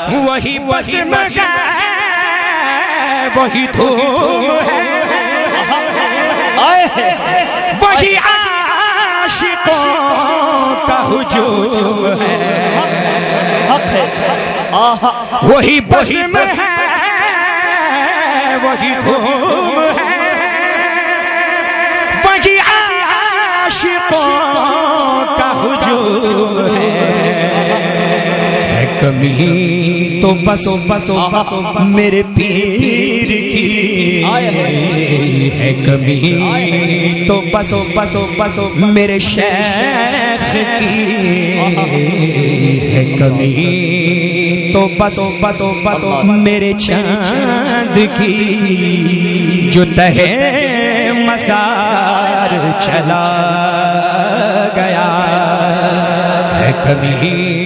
وہی بزم ہے وہی دھوم ہے وہی عاشقوں کا ہجوم ہے وہی بزم ہے وہی دھوم ہے وہی عاشقوں کا ہجوم ہے کمی تو بس میرے پیر کی ہے کمی تو بس میرے شیخ کی ہے کمی تو بس میرے چاند کی جو تہے مزار چلا گیا ہے کمی